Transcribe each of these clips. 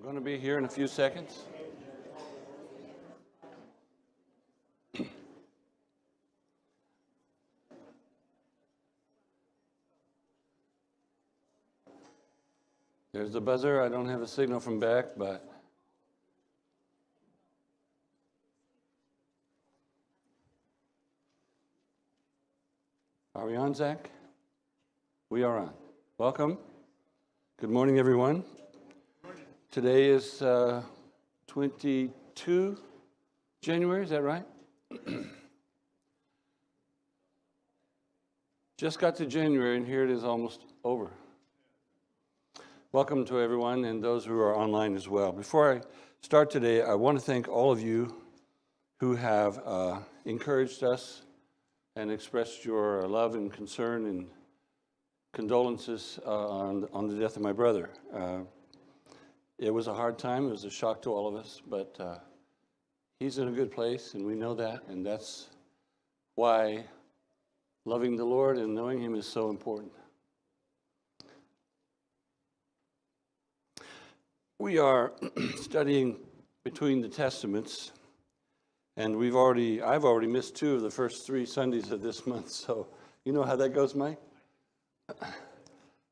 We're going to be here in a few seconds. There's the buzzer. I don't have a signal from back, but are we on, Zach? We are on. Welcome. Good morning, everyone. Today is 22 January, is that right? Just got to January, and here it is almost over. Welcome to everyone and those who are online as well. Before I start today, I want to thank all of you who have encouraged us and expressed your love and concern and condolences on the death of my brother. It was a hard time. It was a shock to all of us, but he's in a good place, and we know that, and that's why loving the Lord and knowing Him is so important. We are studying between the Testaments, and I've already missed 2 of the first 3 Sundays of this month, so you know how that goes, Mike?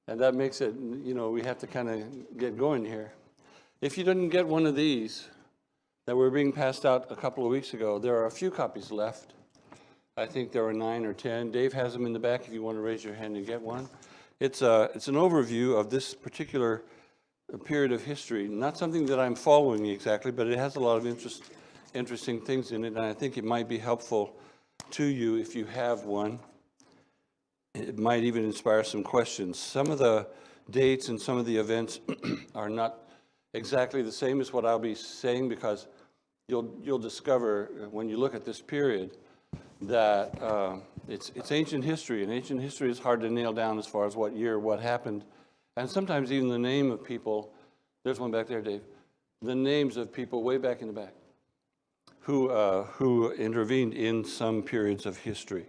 And that makes it, we have to kind of get going here. If you didn't get one of these that were being passed out a couple of weeks ago, there are a few copies left. I think there are 9 or 10. Dave has them in the back if you want to raise your hand and get one. It's an overview of this particular period of history. Not something that I'm following exactly, but it has a lot of interesting things in it, and I think it might be helpful to you if you have one. It might even inspire some questions. Some of the dates and some of the events are not exactly the same as what I'll be saying, because you'll discover when you look at this period that it's ancient history, and ancient history is hard to nail down as far as what year, what happened, and sometimes even the name of people. There's one back there, Dave. The names of people way back in the back who intervened in some periods of history.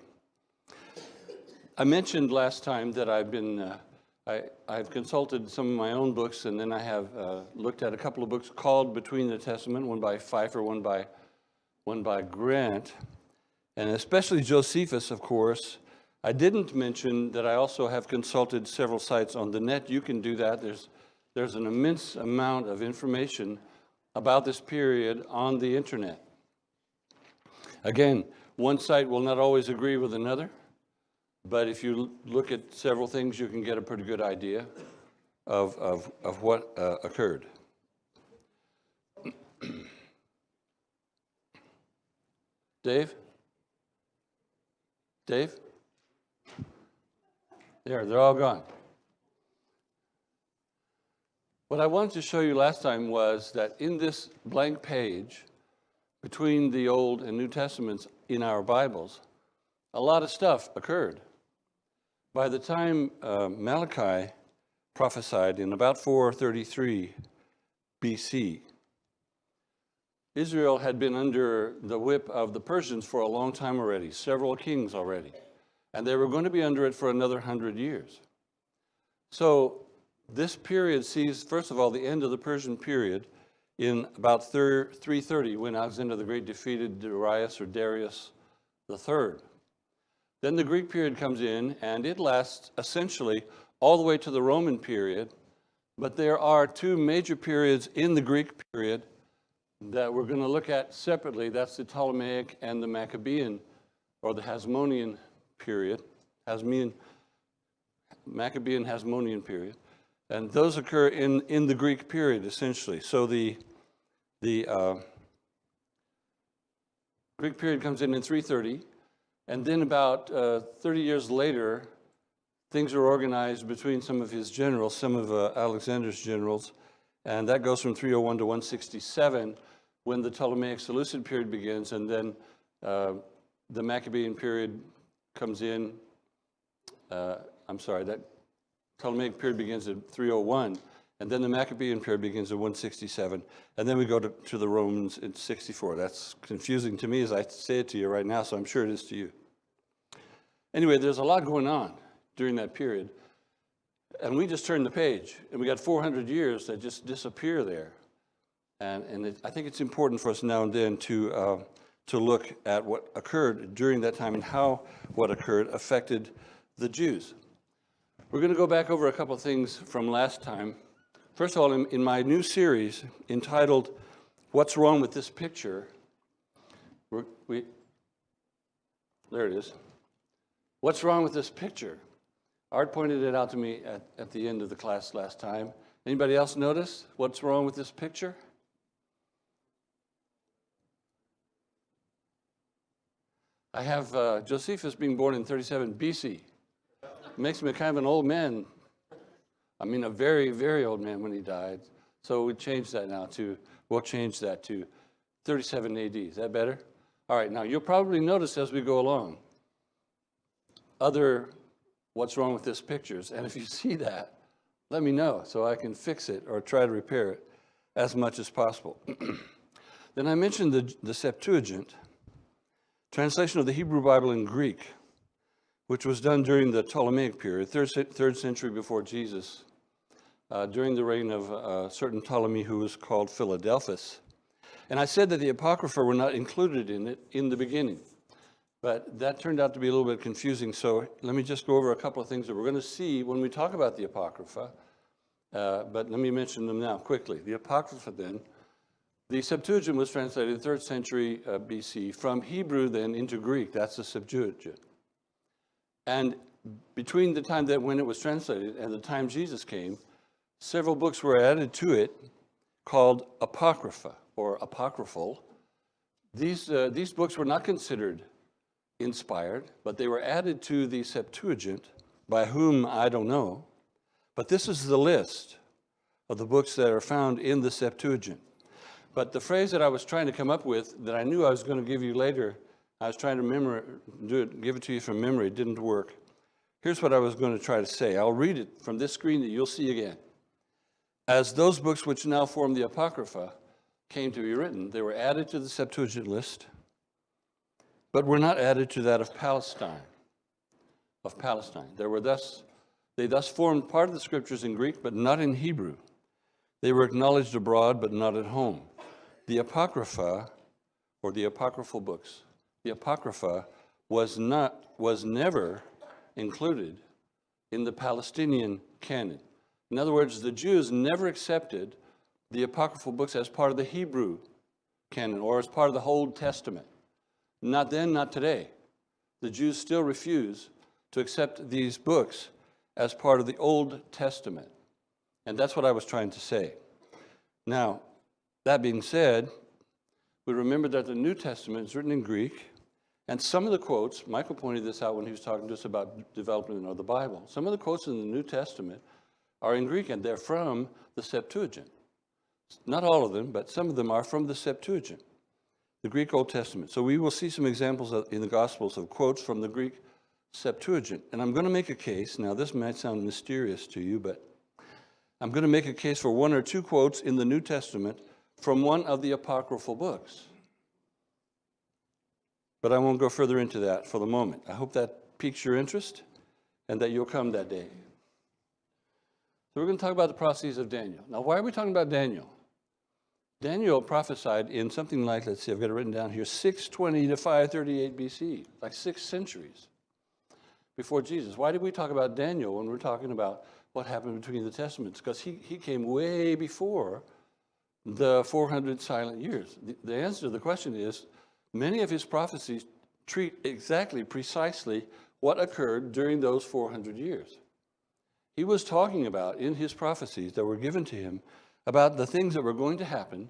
I mentioned last time that I've consulted some of my own books, and then I have looked at a couple of books called Between the Testament, one by Pfeiffer, one by Grant, and especially Josephus, of course. I didn't mention that I also have consulted several sites on the net. You can do that. There's an immense amount of information about this period on the internet. Again, one site will not always agree with another, but if you look at several things, you can get a pretty good idea of what occurred. Dave? They're all gone. What I wanted to show you last time was that in this blank page, between the Old and New Testaments in our Bibles, a lot of stuff occurred. By the time Malachi prophesied in about 433 BC, Israel had been under the whip of the Persians for a long time already, several kings already, and they were going to be under it for another 100 years. So this period sees, first of all, the end of the Persian period in about 330, when Alexander the Great defeated Darius III. Then the Greek period comes in, and it lasts essentially all the way to the Roman period, but there are 2 major periods in the Greek period that we're going to look at separately. That's the Ptolemaic and the Maccabean, or the Hasmonean period, Maccabean Hasmonean period, and those occur in the Greek period essentially. So the Greek period comes in 330, and then about 30 years later, things are organized between some of his generals, some of Alexander's generals, and that goes from 301 to 167 when the Ptolemaic Seleucid period begins, and then the Maccabean period comes in. That Ptolemaic period begins at 301, and then the Maccabean period begins at 167, and then we go to the Romans in 64. That's confusing to me as I say it to you right now, so I'm sure it is to you. Anyway, there's a lot going on during that period, and we just turned the page, and we got 400 years that just disappear there. And I think it's important for us now and then to look at what occurred during that time and how what occurred affected the Jews. We're going to go back over a couple of things from last time. First of all, in my new series entitled, What's Wrong with This Picture? There it is. What's wrong with this picture? Art pointed it out to me at the end of the class last time. Anybody else notice what's wrong with this picture? I have Josephus being born in 37 BC. Makes me kind of an old man. I mean, a very, very old man when he died. So we'll change that to 37 AD. Is that better? All right, now you'll probably notice as we go along other what's wrong with this pictures. And if you see that, let me know so I can fix it or try to repair it as much as possible. Then I mentioned the Septuagint, translation of the Hebrew Bible in Greek, which was done during the Ptolemaic period, third century before Jesus, during the reign of a certain Ptolemy who was called Philadelphus. And I said that the Apocrypha were not included in it in the beginning. But that turned out to be a little bit confusing, so let me just go over a couple of things that we're going to see when we talk about the Apocrypha. But let me mention them now quickly. The Apocrypha then, the Septuagint was translated 3rd century BC from Hebrew then into Greek. That's the Septuagint. And between the time that when it was translated and the time Jesus came, several books were added to it called Apocrypha or apocryphal. These books were not considered inspired, but they were added to the Septuagint, by whom I don't know. But this is the list of the books that are found in the Septuagint. But the phrase that I was trying to come up with, that I knew I was going to give you later, I was trying to give it to you from memory, it didn't work. Here's what I was going to try to say. I'll read it from this screen that you'll see again. As those books which now form the Apocrypha came to be written, they were added to the Septuagint list, but were not added to that of Palestine. They thus formed part of the scriptures in Greek, but not in Hebrew. They were acknowledged abroad, but not at home. The Apocrypha, or the apocryphal books, the Apocrypha was never included in the Palestinian canon. In other words, the Jews never accepted the apocryphal books as part of the Hebrew canon or as part of the Old Testament. Not then, not today. The Jews still refuse to accept these books as part of the Old Testament. And that's what I was trying to say. Now, that being said, we remember that the New Testament is written in Greek, and some of the quotes, Michael pointed this out when he was talking to us about development of the Bible, some of the quotes in the New Testament are in Greek, and they're from the Septuagint. Not all of them, but some of them are from the Septuagint, the Greek Old Testament. So we will see some examples in the Gospels of quotes from the Greek Septuagint. And I'm going to make a case. Now, this might sound mysterious to you, but I'm going to make a case for one or two quotes in the New Testament from one of the apocryphal books. But I won't go further into that for the moment. I hope that piques your interest and that you'll come that day. So we're going to talk about the prophecies of Daniel. Now, why are we talking about Daniel? Daniel prophesied in something like, let's see, I've got it written down here, 620 to 538 BC, like 6 centuries before Jesus. Why did we talk about Daniel when we're talking about what happened between the Testaments? Because he came way before the 400 silent years. The answer to the question is, many of his prophecies treat exactly, precisely what occurred during those 400 years. He was talking about, in his prophecies that were given to him, about the things that were going to happen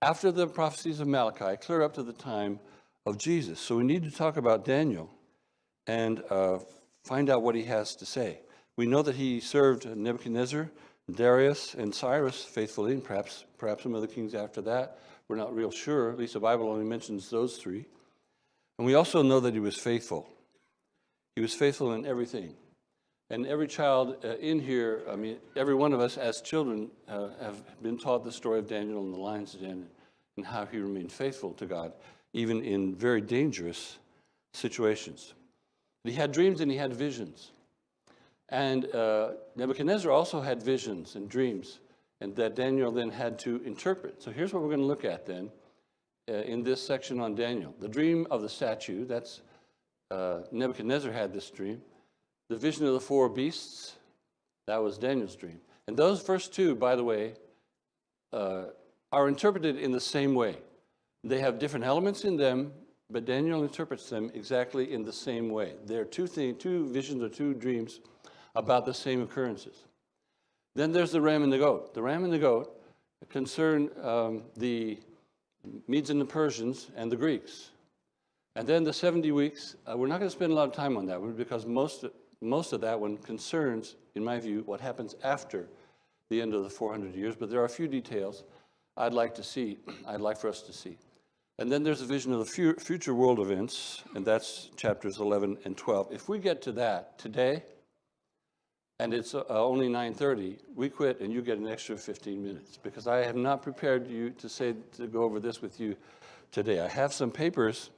after the prophecies of Malachi, clear up to the time of Jesus. So we need to talk about Daniel and find out what he has to say. We know that he served Nebuchadnezzar, Darius, and Cyrus faithfully, and perhaps some of the kings after that. We're not real sure. At least the Bible only mentions those 3. And we also know that he was faithful. He was faithful in everything. And every child in here, I mean, every one of us as children have been taught the story of Daniel in the lion's den and how he remained faithful to God, even in very dangerous situations. He had dreams and he had visions. And Nebuchadnezzar also had visions and dreams and that Daniel then had to interpret. So here's what we're going to look at then in this section on Daniel. The dream of the statue, that's Nebuchadnezzar had this dream. The vision of the four beasts, that was Daniel's dream. And those first two, by the way, are interpreted in the same way. They have different elements in them, but Daniel interprets them exactly in the same way. They're two visions or two dreams about the same occurrences. Then there's the ram and the goat. The ram and the goat concern the Medes and the Persians and the Greeks. And then the 70 weeks, we're not going to spend a lot of time on that one because most of that one concerns, in my view, what happens after the end of the 400 years. But there are a few details I'd like for us to see. And then there's a vision of the future world events, and that's chapters 11 and 12. If we get to that today, and it's only 9:30, we quit and you get an extra 15 minutes because I have not prepared you to go over this with you today. I have some papers,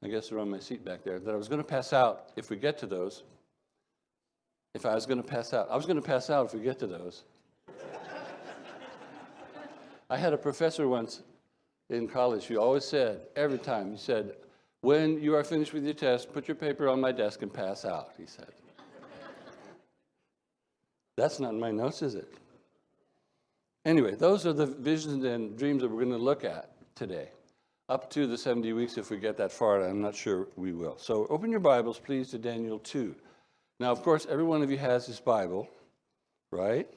I guess they're on my seat back there, that I was going to pass out if we get to those. I was going to pass out if we get to those. I had a professor once in college who always said, every time, he said, when you are finished with your test, put your paper on my desk and pass out, he said. That's not in my notes, is it? Anyway, those are the visions and dreams that we're going to look at today, up to the 70 weeks if we get that far, and I'm not sure we will. So open your Bibles, please, to Daniel 2. Now, of course, every one of you has his Bible, right?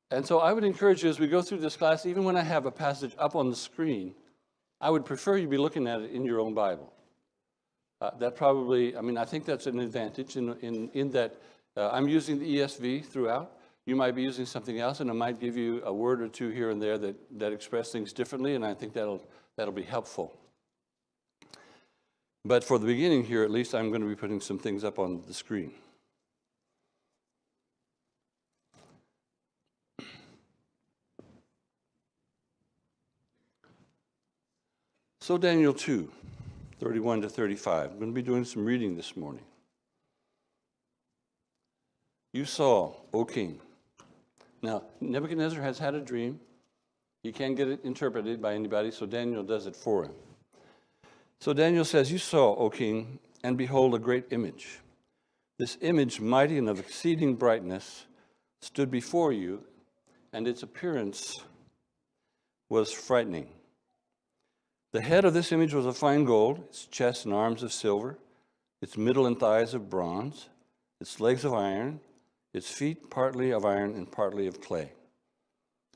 And so I would encourage you as we go through this class, even when I have a passage up on the screen, I would prefer you be looking at it in your own Bible. I think that's an advantage in that I'm using the ESV throughout. You might be using something else, and it might give you a word or two here and there that express things differently, and I think that'll be helpful. But for the beginning here, at least, I'm going to be putting some things up on the screen. So Daniel 2, 31 to 35. I'm going to be doing some reading this morning. You saw, O king. Now, Nebuchadnezzar has had a dream. He can't get it interpreted by anybody, so Daniel does it for him. So Daniel says, you saw, O king, and behold, a great image. This image, mighty and of exceeding brightness, stood before you, and its appearance was frightening. The head of this image was of fine gold, its chest and arms of silver, its middle and thighs of bronze, its legs of iron, its feet partly of iron and partly of clay.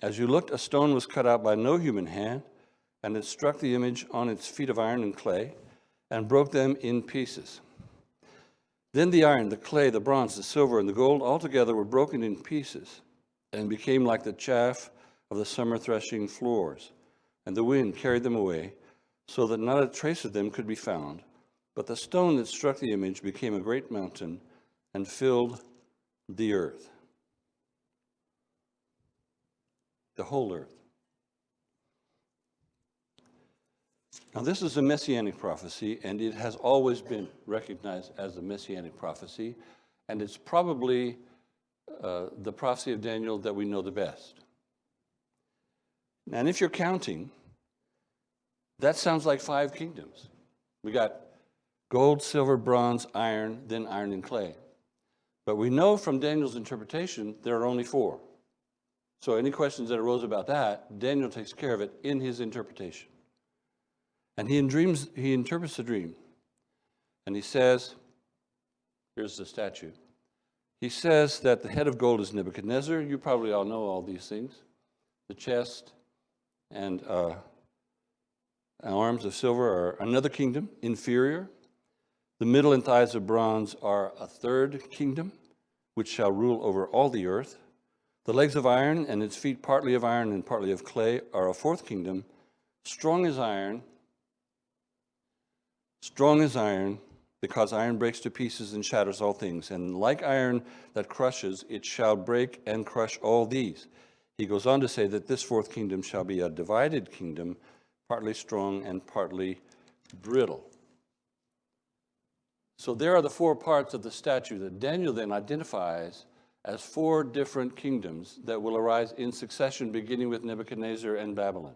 As you looked, a stone was cut out by no human hand, and it struck the image on its feet of iron and clay, and broke them in pieces. Then the iron, the clay, the bronze, the silver, and the gold altogether were broken in pieces, and became like the chaff of the summer threshing floors. And the wind carried them away, so that not a trace of them could be found. But the stone that struck the image became a great mountain, and filled the earth. The whole earth. Now, this is a messianic prophecy, and it has always been recognized as a messianic prophecy, and it's probably the prophecy of Daniel that we know the best. And if you're counting, that sounds like 5 kingdoms. We got gold, silver, bronze, iron, then iron and clay. But we know from Daniel's interpretation there are only 4. So any questions that arose about that, Daniel takes care of it in his interpretation. And he interprets the dream. And he says, here's the statue. He says that the head of gold is Nebuchadnezzar. You probably all know all these things. The chest and arms of silver are another kingdom, inferior. The middle and thighs of bronze are a third kingdom, which shall rule over all the earth. The legs of iron and its feet partly of iron and partly of clay are a fourth kingdom, strong as iron, because iron breaks to pieces and shatters all things. And like iron that crushes, it shall break and crush all these. He goes on to say that this fourth kingdom shall be a divided kingdom, partly strong and partly brittle. So there are the 4 parts of the statue that Daniel then identifies as 4 different kingdoms that will arise in succession, beginning with Nebuchadnezzar and Babylon.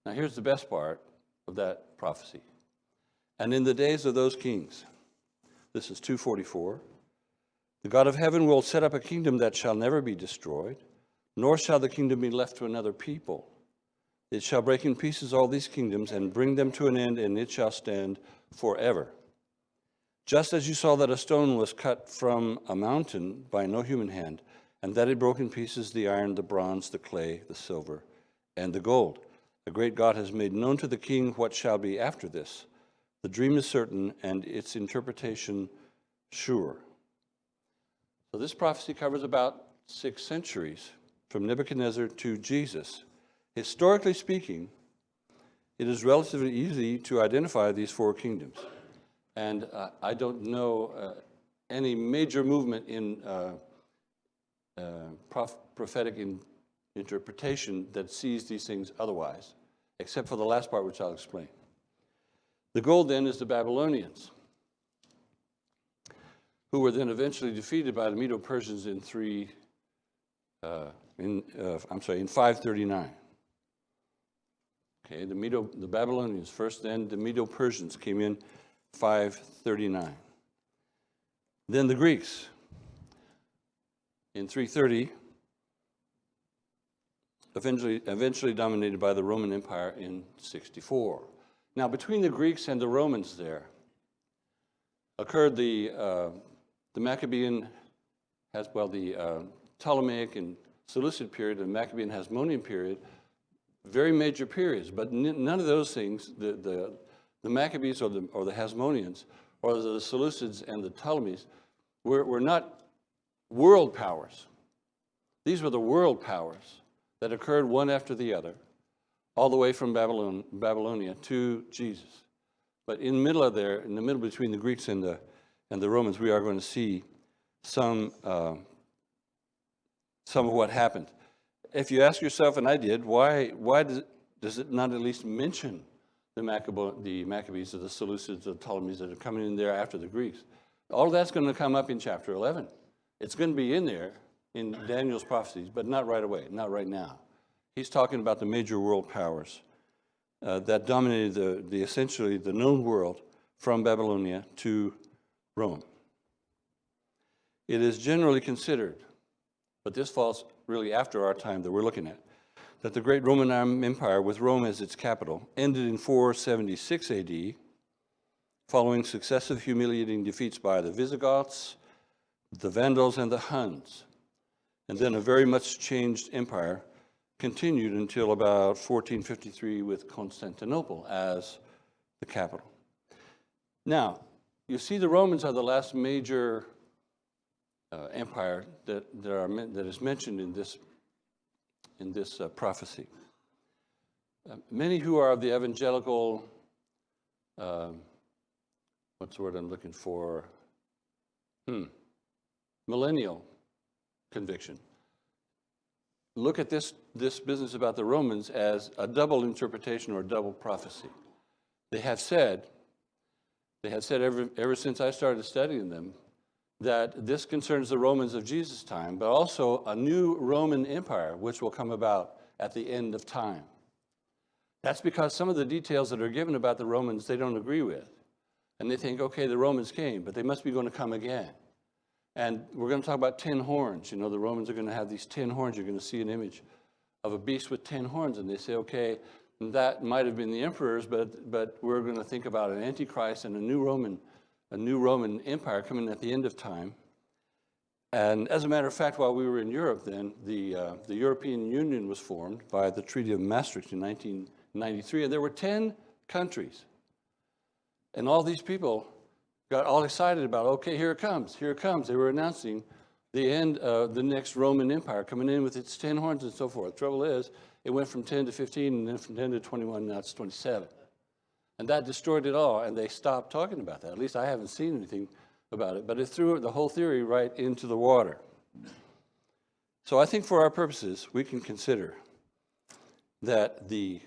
Now here's the best part of that prophecy. And in the days of those kings, this is 2:44, the God of heaven will set up a kingdom that shall never be destroyed, nor shall the kingdom be left to another people. It shall break in pieces all these kingdoms and bring them to an end, and it shall stand forever. Just as you saw that a stone was cut from a mountain by no human hand, and that it broke in pieces the iron, the bronze, the clay, the silver, and the gold. The great God has made known to the king what shall be after this. The dream is certain, and its interpretation sure. So this prophecy covers about 6 centuries, from Nebuchadnezzar to Jesus. Historically speaking, it is relatively easy to identify these 4 kingdoms. And I don't know any major movement in prophetic interpretation that sees these things otherwise, except for the last part, which I'll explain. The gold then is the Babylonians, who were then eventually defeated by the Medo-Persians in 539. Okay, the Babylonians first, then the Medo-Persians came in 539. Then the Greeks in 330, eventually dominated by the Roman Empire in 64. Now, between the Greeks and the Romans there occurred the Maccabean, the Ptolemaic and Seleucid period, and Maccabean Hasmonean period, very major periods. But none of those things, the Maccabees or the Hasmoneans, or the Seleucids and the Ptolemies, were not world powers. These were the world powers that occurred one after the other, all the way from Babylonia to Jesus. But in the middle between the Greeks and the Romans, we are going to see some of what happened. If you ask yourself, and I did, why does it not at least mention the Maccabees or the Seleucids or the Ptolemies that are coming in there after the Greeks? All of that's going to come up in chapter 11. It's going to be in there in Daniel's prophecies, but not right away, not right now. He's talking about the major world powers that dominated essentially the known world from Babylonia to Rome. It is generally considered, but this falls really after our time that we're looking at, that the great Roman Empire, with Rome as its capital, ended in 476 AD, following successive humiliating defeats by the Visigoths, the Vandals, and the Huns. And then a very much changed empire continued until about 1453 with Constantinople as the capital. Now, you see the Romans are the last major empire that is mentioned in this prophecy. Many who are of the evangelical, what's the word I'm looking for? Millennial conviction. Look at this business about the Romans as a double interpretation or a double prophecy. They have said ever since I started studying them, that this concerns the Romans of Jesus' time, but also a new Roman Empire, which will come about at the end of time. That's because some of the details that are given about the Romans, they don't agree with. And they think, okay, the Romans came, but they must be going to come again. And we're going to talk about 10 horns. You know, the Romans are going to have these 10 horns. You're going to see an image of a beast with 10 horns. And they say, okay, that might have been the emperors, but we're going to think about an Antichrist and a new Roman Empire coming at the end of time. And as a matter of fact, while we were in Europe then, the European Union was formed by the Treaty of Maastricht in 1993, and there were 10 countries. And all these people got all excited about, okay, here it comes. They were announcing the end of the next Roman Empire coming in with its 10 horns and so forth. Trouble is, it went from 10 to 15, and then from 10 to 21, now it's 27. And that destroyed it all, and they stopped talking about that. At least I haven't seen anything about it, but it threw the whole theory right into the water. So I think for our purposes, we can consider that the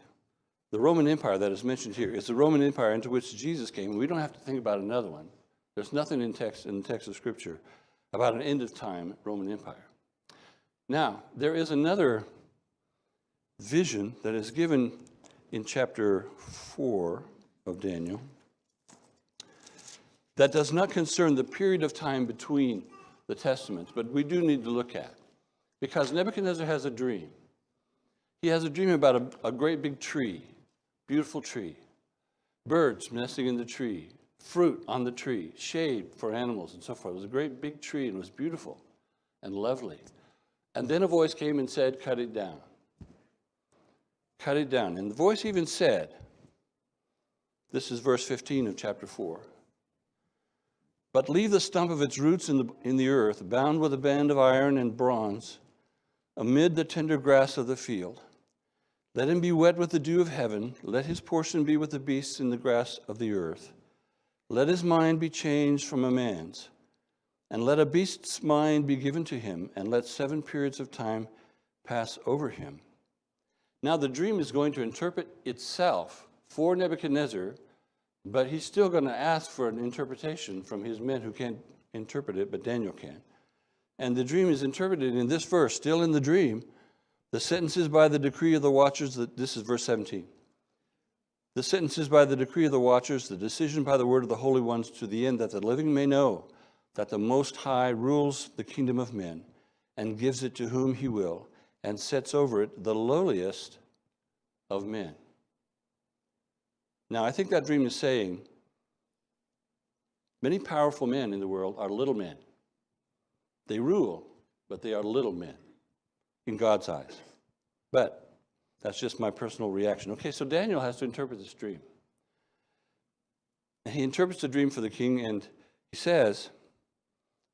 Roman Empire that is mentioned here is the Roman Empire into which Jesus came. We don't have to think about another one. There's nothing in the text of Scripture about an end of time Roman Empire. Now, there is another vision that is given in chapter 4 of Daniel that does not concern the period of time between the testaments, but we do need to look at. Because Nebuchadnezzar has a dream. He has a dream about a great big tree, beautiful tree, birds nesting in the tree, fruit on the tree, shade for animals and so forth. It was a great big tree and it was beautiful and lovely. And then a voice came and said, cut it down. Cut it down. And the voice even said, this is verse 15 of chapter 4, but leave the stump of its roots in the earth, bound with a band of iron and bronze, amid the tender grass of the field. Let him be wet with the dew of heaven. Let his portion be with the beasts in the grass of the earth. Let his mind be changed from a man's, and let a beast's mind be given to him, and let 7 periods of time pass over him. Now the dream is going to interpret itself for Nebuchadnezzar, but he's still going to ask for an interpretation from his men who can't interpret it, but Daniel can. And the dream is interpreted in this verse, still in the dream. The sentences by the decree of the watchers, this is verse 17. The sentences by the decree of the watchers, the decision by the word of the holy ones, to the end that the living may know that the Most High rules the kingdom of men and gives it to whom he will, and sets over it the lowliest of men. Now, I think that dream is saying many powerful men in the world are little men. They rule, but they are little men in God's eyes. But that's just my personal reaction. Okay, so Daniel has to interpret this dream. And he interprets the dream for the king, and he says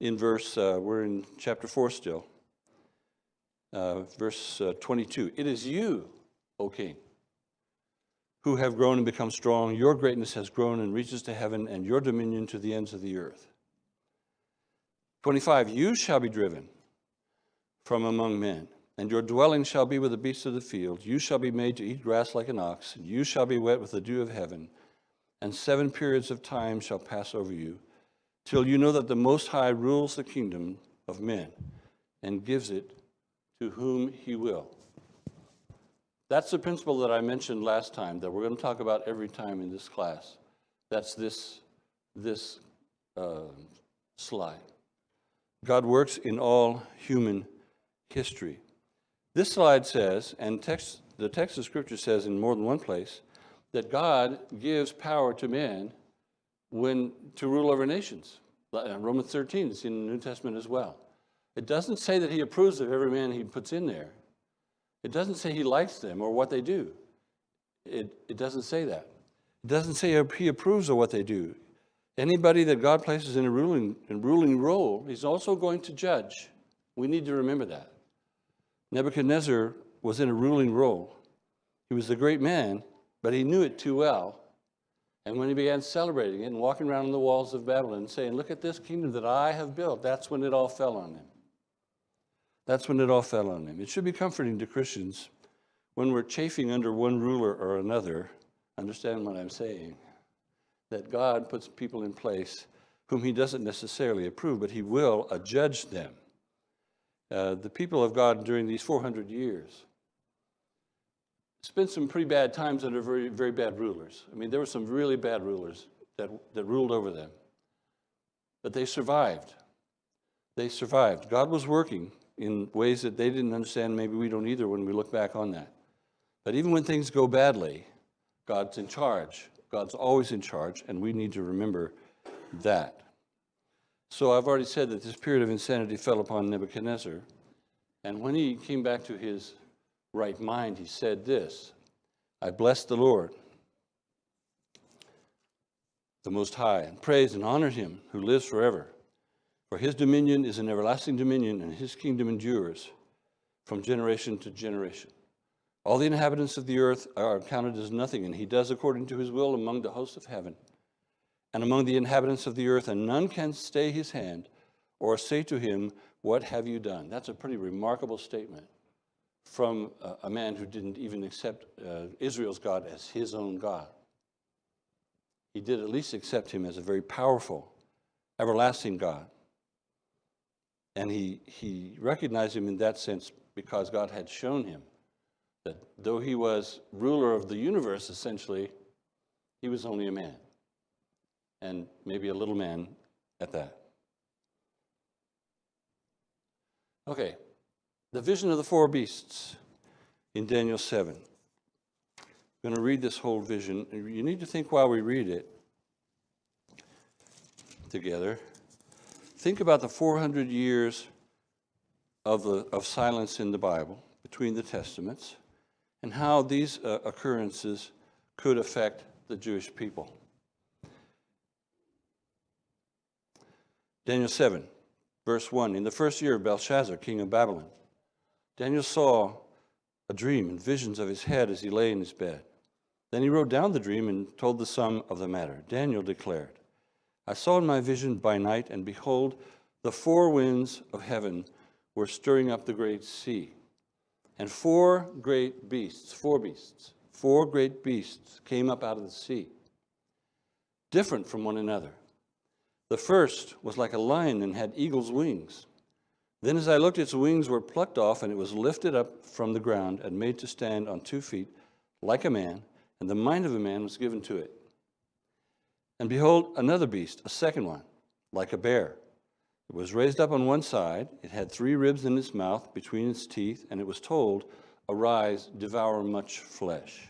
in we're in chapter 4 still, verse 22, it is you, O king, who have grown and become strong. Your greatness has grown and reaches to heaven, and your dominion to the ends of the earth. 25, you shall be driven from among men, and your dwelling shall be with the beasts of the field. You shall be made to eat grass like an ox, and you shall be wet with the dew of heaven, and 7 periods of time shall pass over you, till you know that the Most High rules the kingdom of men and gives it to whom he will. That's the principle that I mentioned last time that we're going to talk about every time in this class. That's this slide. God works in all human history. This slide says, and the text of Scripture says in more than one place, that God gives power to men to rule over nations. Romans 13 is in the New Testament as well. It doesn't say that he approves of every man he puts in there. It doesn't say he likes them or what they do. It doesn't say that. It doesn't say he approves of what they do. Anybody that God places in a ruling role, he's also going to judge. We need to remember that. Nebuchadnezzar was in a ruling role. He was a great man, but he knew it too well. And when he began celebrating it and walking around on the walls of Babylon and saying, look at this kingdom that I have built, that's when it all fell on him. That's when it all fell on him. It should be comforting to Christians when we're chafing under one ruler or another, understand what I'm saying, that God puts people in place whom he doesn't necessarily approve, but he will adjudge them. The people of God during these 400 years spent some pretty bad times under very, very bad rulers. I mean, there were some really bad rulers that ruled over them. But they survived. They survived. God was working in ways that they didn't understand. Maybe we don't either when we look back on that. But even when things go badly, God's in charge. God's always in charge, and we need to remember that. So I've already said that this period of insanity fell upon Nebuchadnezzar. And when he came back to his right mind, he said this, I bless the Lord, the Most High, and praise and honor him who lives forever. For his dominion is an everlasting dominion, and his kingdom endures from generation to generation. All the inhabitants of the earth are counted as nothing, and he does according to his will among the hosts of heaven and among the inhabitants of the earth, and none can stay his hand or say to him, what have you done? That's a pretty remarkable statement from a man who didn't even accept Israel's God as his own God. He did at least accept him as a very powerful, everlasting God. And he recognized him in that sense because God had shown him that though he was ruler of the universe, essentially, he was only a man, and maybe a little man at that. Okay, the vision of the four beasts in Daniel 7. I'm going to read this whole vision. You need to think while we read it together. Think about the 400 years of silence in the Bible between the Testaments and how these occurrences could affect the Jewish people. Daniel 7, verse 1. In the first year of Belshazzar, king of Babylon, Daniel saw a dream and visions of his head as he lay in his bed. Then he wrote down the dream and told the sum of the matter. Daniel declared, I saw in my vision by night, and behold, the four winds of heaven were stirring up the great sea. And four great beasts came up out of the sea, different from one another. The first was like a lion and had eagle's wings. Then as I looked, its wings were plucked off, and it was lifted up from the ground and made to stand on 2 feet like a man, and the mind of a man was given to it. And behold, another beast, a second one, like a bear. It was raised up on one side. It had 3 ribs in its mouth between its teeth, and it was told, arise, devour much flesh.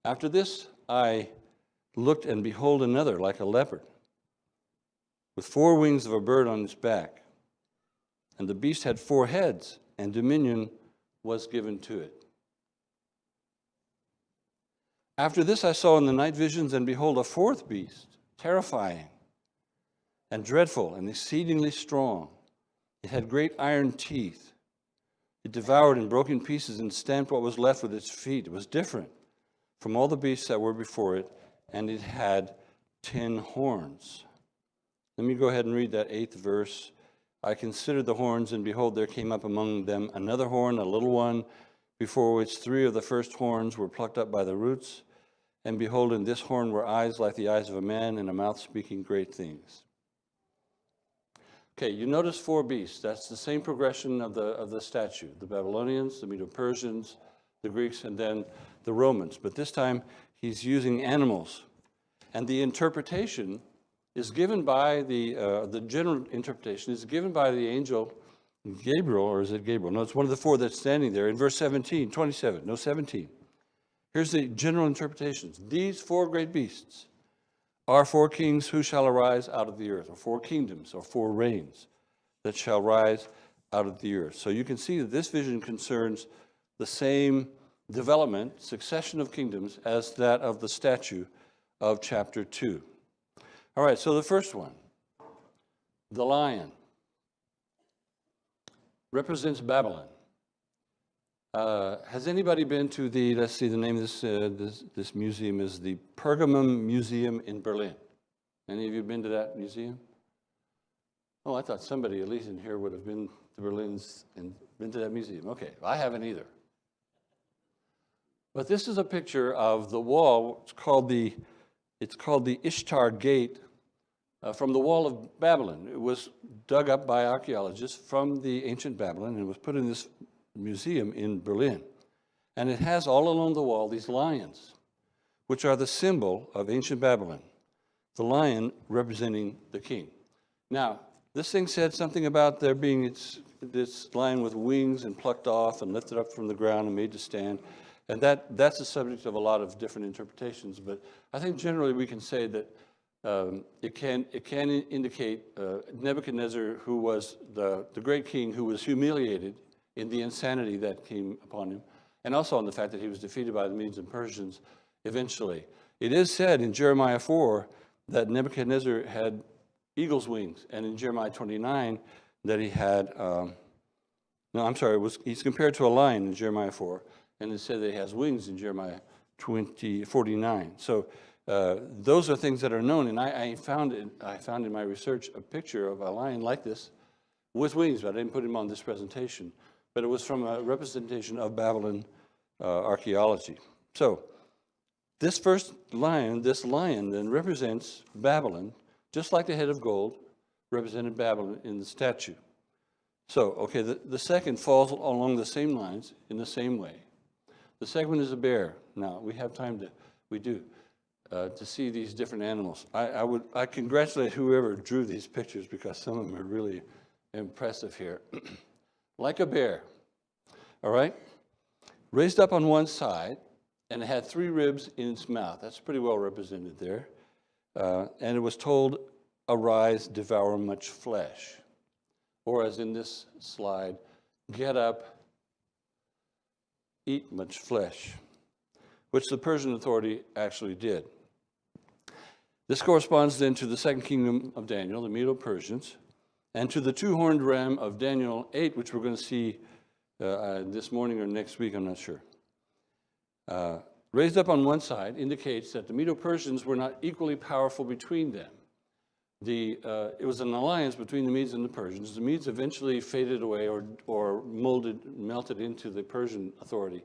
After this I looked, and behold, another, like a leopard, with 4 wings of a bird on its back. And the beast had 4 heads, and dominion was given to it. After this I saw in the night visions, and behold, a 4th beast, terrifying and dreadful and exceedingly strong. It had great iron teeth. It devoured and broke in pieces and stamped what was left with its feet. It was different from all the beasts that were before it, and it had 10 horns. Let me go ahead and read that 8th verse. I considered the horns, and behold, there came up among them another horn, a little one, before which 3 of the first horns were plucked up by the roots. And behold, in this horn were eyes like the eyes of a man, and a mouth speaking great things. Okay, you notice 4 beasts. That's the same progression of the statue. The Babylonians, the Medo-Persians, the Greeks, and then the Romans. But this time, he's using animals. And the interpretation is given by the general interpretation is given by the angel Gabriel, or is it Gabriel? No, it's one of the 4 that's standing there in verse 17. Here's the general interpretations. These 4 great beasts are 4 kings who shall arise out of the earth, or 4 kingdoms, or 4 reigns that shall rise out of the earth. So you can see that this vision concerns the same development, succession of kingdoms, as that of the statue of chapter 2. All right, so the first one, the lion, represents Babylon. Has anybody been to let's see, the name of this museum is the Pergamum Museum in Berlin. Any of you been to that museum? Oh, I thought somebody, at least in here, would have been to Berlin and been to that museum. Okay, I haven't either. But this is a picture of the wall. It's called the Ishtar Gate from the wall of Babylon. It was dug up by archaeologists from the ancient Babylon and was put in this museum in Berlin. And it has all along the wall these lions, which are the symbol of ancient Babylon, the lion representing the king. Now, this thing said something about there being this lion with wings and plucked off and lifted up from the ground and made to stand. And that's the subject of a lot of different interpretations. But I think generally we can say that it can indicate Nebuchadnezzar, who was the great king who was humiliated in the insanity that came upon him, and also on the fact that he was defeated by the Medes and Persians eventually. It is said in Jeremiah 4 that Nebuchadnezzar had eagle's wings, and in Jeremiah 29 that he had, he's compared to a lion in Jeremiah 4, and it said that he has wings in Jeremiah 49. So those are things that are known, and I found in my research a picture of a lion like this with wings, but I didn't put him on this presentation. But it was from a representation of Babylon archaeology. So this first lion, then represents Babylon, just like the head of gold represented Babylon in the statue. So, okay, the second falls along the same lines in the same way. The second one is a bear. Now, we have time to see these different animals. I congratulate whoever drew these pictures because some of them are really impressive here. Like a bear, all right? Raised up on one side, and it had 3 ribs in its mouth. That's pretty well represented there. And it was told, arise, devour much flesh. Or as in this slide, get up, eat much flesh, which the Persian authority actually did. This corresponds then to the second kingdom of Daniel, the Medo-Persians, and to the 2-horned ram of Daniel 8, which we're going to see this morning or next week, I'm not sure. Raised up on one side indicates that the Medo-Persians were not equally powerful between them. It was an alliance between the Medes and the Persians. The Medes eventually faded away or melted into the Persian authority.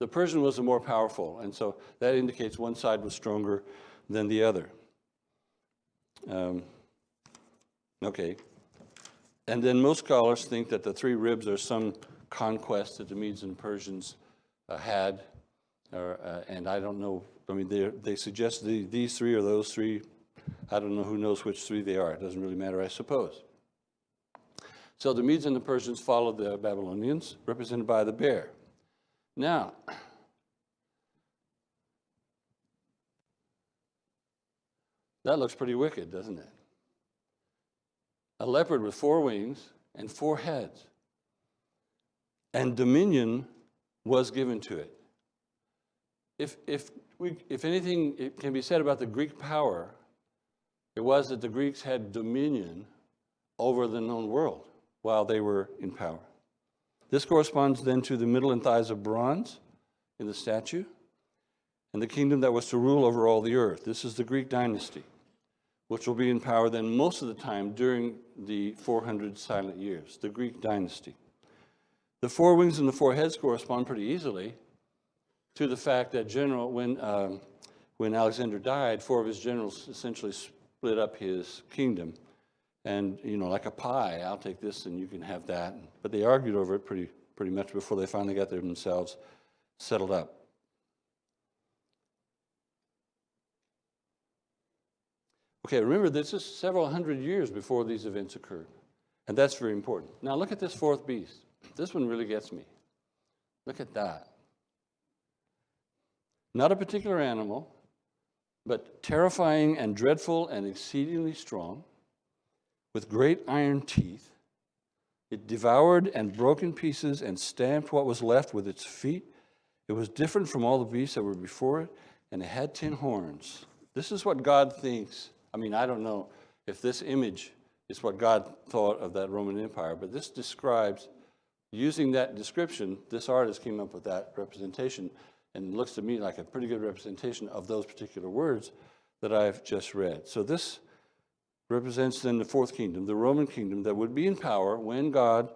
The Persian was the more powerful, and so that indicates one side was stronger than the other. Okay. And then most scholars think that the 3 ribs are some conquest that the Medes and Persians had, and I don't know. I mean, they suggest these 3 or those 3. I don't know who knows which 3 they are. It doesn't really matter, I suppose. So the Medes and the Persians followed the Babylonians, represented by the bear. Now, that looks pretty wicked, doesn't it? A leopard with 4 wings and 4 heads. And dominion was given to it. If anything it can be said about the Greek power, it was that the Greeks had dominion over the known world while they were in power. This corresponds then to the middle and thighs of bronze in the statue, and the kingdom that was to rule over all the earth. This is the Greek dynasty, which will be in power then most of the time during the 400 silent years, the Greek dynasty. The 4 wings and the 4 heads correspond pretty easily to the fact that when Alexander died, 4 of his generals essentially split up his kingdom. And, like a pie, I'll take this and you can have that. But they argued over it pretty much before they finally got themselves settled up. Okay, remember, this is several hundred years before these events occurred. And that's very important. Now look at this 4th beast. This one really gets me. Look at that. Not a particular animal, but terrifying and dreadful and exceedingly strong, with great iron teeth. It devoured and broke in pieces and stamped what was left with its feet. It was different from all the beasts that were before it, and it had 10 horns. This is what God thinks. I mean, I don't know if this image is what God thought of that Roman Empire, but this describes, using that description, this artist came up with that representation, and it looks to me like a pretty good representation of those particular words that I've just read. So this represents then the 4th kingdom, the Roman kingdom that would be in power when God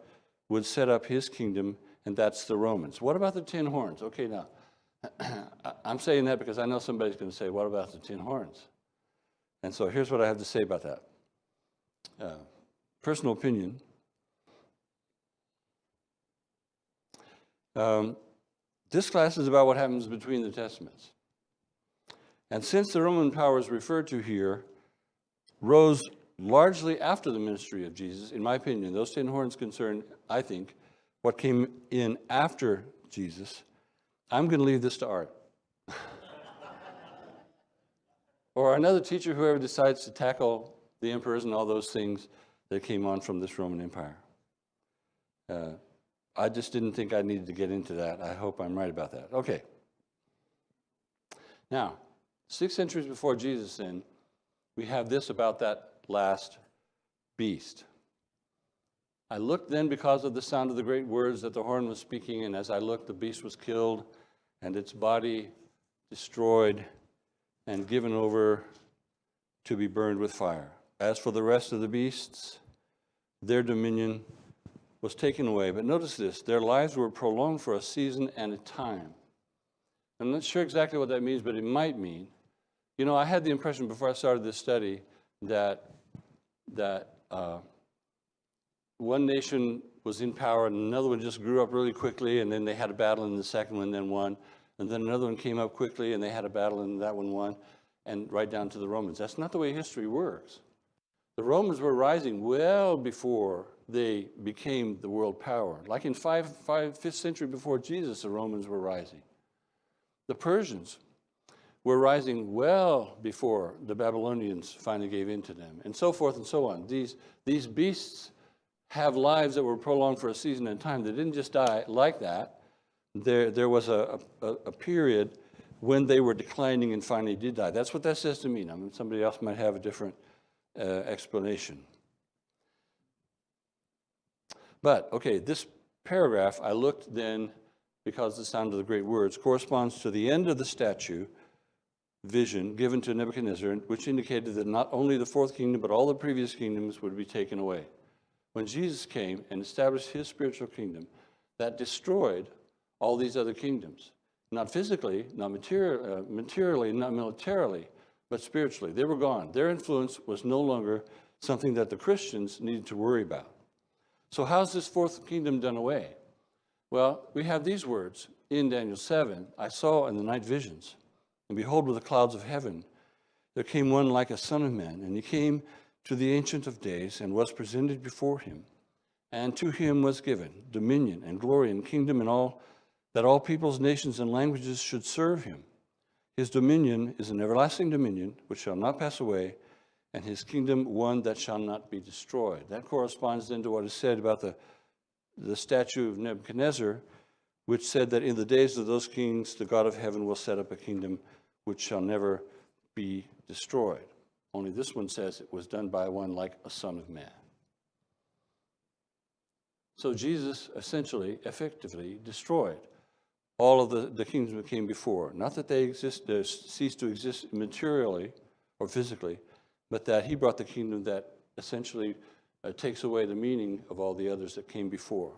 would set up his kingdom, and that's the Romans. What about the 10 horns? Okay, now, I'm saying that because I know somebody's going to say, what about the 10 horns? And so here's what I have to say about that. Personal opinion. This class is about what happens between the Testaments. And since the Roman powers referred to here rose largely after the ministry of Jesus, in my opinion, those 10 horns concern, I think, what came in after Jesus, I'm going to leave this to Art. Or another teacher, whoever decides to tackle the emperors and all those things that came on from this Roman Empire. I just didn't think I needed to get into that. I hope I'm right about that. Okay. Now, 6 centuries before Jesus then, we have this about that last beast. I looked then because of the sound of the great words that the horn was speaking, and as I looked, the beast was killed, and its body destroyed and given over to be burned with fire. As for the rest of the beasts, their dominion was taken away. But notice this, their lives were prolonged for a season and a time. I'm not sure exactly what that means, but it might mean, I had the impression before I started this study that one nation was in power, and another one just grew up really quickly, and then they had a battle in the second one, then won. And then another one came up quickly, and they had a battle, and that one won, and right down to the Romans. That's not the way history works. The Romans were rising well before they became the world power. Like in 5th century before Jesus, the Romans were rising. The Persians were rising well before the Babylonians finally gave in to them, and so forth and so on. These beasts have lives that were prolonged for a season and time. They didn't just die like that. There was a period when they were declining and finally did die. That's what that says to me. I mean, somebody else might have a different explanation. But, okay, this paragraph, I looked then, because the sound of the great words, corresponds to the end of the statue vision given to Nebuchadnezzar, which indicated that not only the fourth kingdom, but all the previous kingdoms would be taken away. When Jesus came and established his spiritual kingdom, that destroyed all these other kingdoms. Not physically, not materially, not militarily, but spiritually. They were gone. Their influence was no longer something that the Christians needed to worry about. So how's this fourth kingdom done away? Well, we have these words in Daniel 7. I saw in the night visions, and behold, with the clouds of heaven, there came one like a son of man, and he came to the Ancient of Days and was presented before him. And to him was given dominion and glory and kingdom and all, that all peoples, nations, and languages should serve him. His dominion is an everlasting dominion which shall not pass away, and his kingdom one that shall not be destroyed. That corresponds then to what is said about the statue of Nebuchadnezzar, which said that in the days of those kings, the God of heaven will set up a kingdom which shall never be destroyed. Only this one says it was done by one like a son of man. So Jesus essentially, effectively destroyed all of the kingdoms that came before. Not that they ceased to exist materially or physically, but that he brought the kingdom that essentially takes away the meaning of all the others that came before.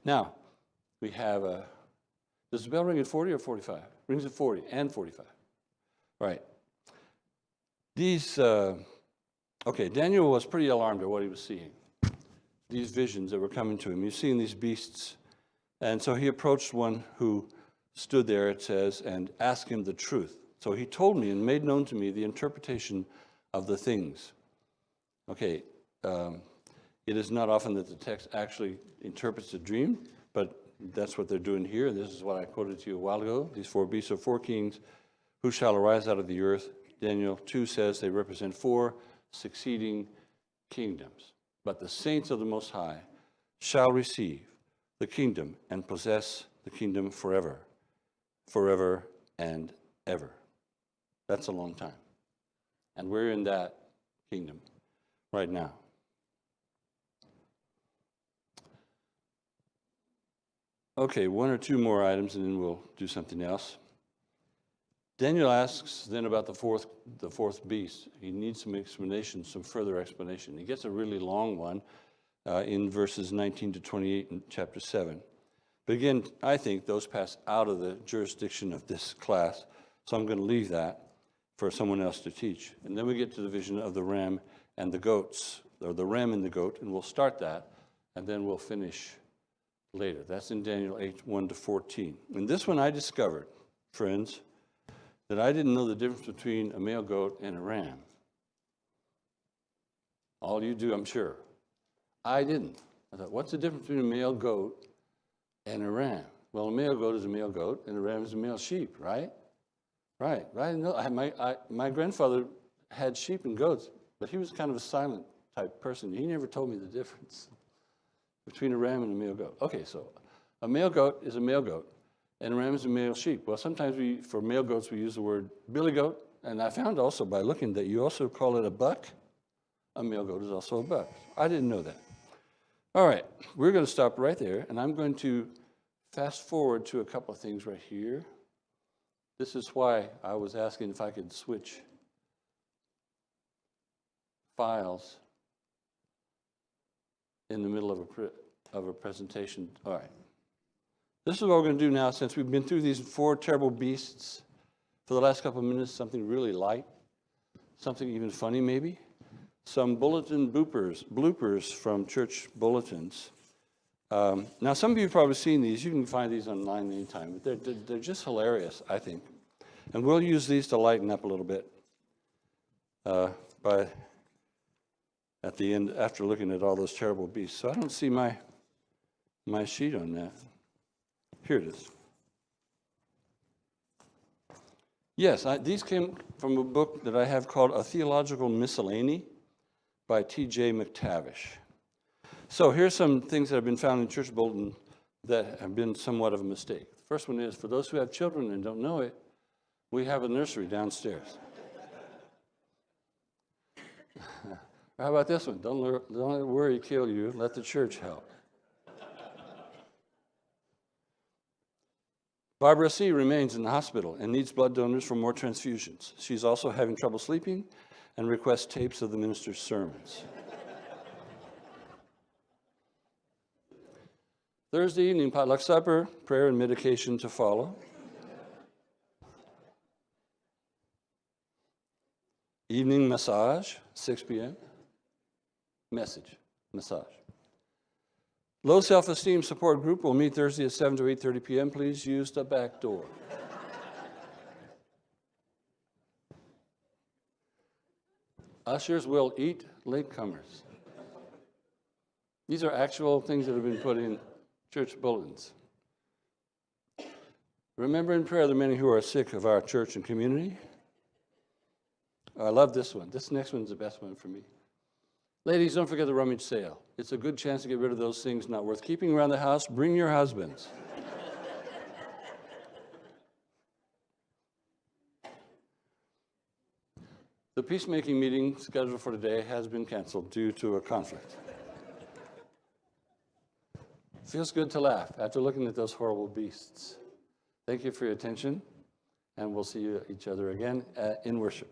Now, we have, does the bell ring at 40 or 45? Rings at 40 and 45. Right. These, okay, Daniel was pretty alarmed at what he was seeing. These visions that were coming to him. He's seeing these beasts. And so he approached one who stood there, it says, and asked him the truth. So he told me and made known to me the interpretation of the things. Okay, it is not often that the text actually interprets a dream, but that's what they're doing here. This is what I quoted to you a while ago. These four beasts are four kings who shall arise out of the earth. Daniel 2 says they represent four succeeding kingdoms. But the saints of the Most High shall receive the kingdom and possess the kingdom forever, forever and ever. That's a long time. And we're in that kingdom right now. Okay, one or two more items and then we'll do something else. Daniel asks then about the fourth beast. He needs some explanation, some further explanation. He gets a really long one in verses 19 to 28 in chapter 7. But again, I think those pass out of the jurisdiction of this class, so I'm going to leave that for someone else to teach. And then we get to the vision of the ram and the goats, or the ram and the goat, and we'll start that, and then we'll finish later. That's in Daniel 8, 1 to 14. And this one I discovered, friends, that I didn't know the difference between a male goat and a ram. All you do, I'm sure. I didn't. I thought, what's the difference between a male goat and a ram? Well, a male goat is a male goat, and a ram is a male sheep, right? Right. I didn't know. My grandfather had sheep and goats, but he was kind of a silent type person. He never told me the difference between a ram and a male goat. Okay, so a male goat is a male goat, and a ram is a male sheep. Well, sometimes for male goats, we use the word billy goat, and I found also by looking that you also call it a buck. A male goat is also a buck. I didn't know that. All right, we're going to stop right there, and I'm going to fast forward to a couple of things right here. This is why I was asking if I could switch files in the middle of a presentation. All right. This is what we're going to do now, since we've been through these four terrible beasts for the last couple of minutes, something really light, something even funny maybe. Some bulletin bloopers from church bulletins. Now, some of you have probably seen these. You can find these online anytime. But they're just hilarious, I think. And we'll use these to lighten up a little bit at the end, after looking at all those terrible beasts. So I don't see my sheet on that. Here it is. Yes, these came from a book that I have called A Theological Miscellany by T.J. McTavish. So here's some things that have been found in Church Bulletin that have been somewhat of a mistake. The first one is, for those who have children and don't know it, we have a nursery downstairs. How about this one? Don't let worry kill you, let the church help. Barbara C. remains in the hospital and needs blood donors for more transfusions. She's also having trouble sleeping and requests tapes of the minister's sermons. Thursday evening, potluck supper, prayer and medication to follow. Evening massage, 6 p.m. Message, massage. Low self-esteem support group will meet Thursday at 7 to 8:30 p.m. Please use the back door. Ushers will eat latecomers. These are actual things that have been put in church bulletins. Remember in prayer the many who are sick of our church and community. I love this one. This next one's the best one for me. Ladies, don't forget the rummage sale. It's a good chance to get rid of those things not worth keeping around the house. Bring your husbands. The peacemaking meeting scheduled for today has been canceled due to a conflict. Feels good to laugh after looking at those horrible beasts. Thank you for your attention, and we'll see each other again in worship.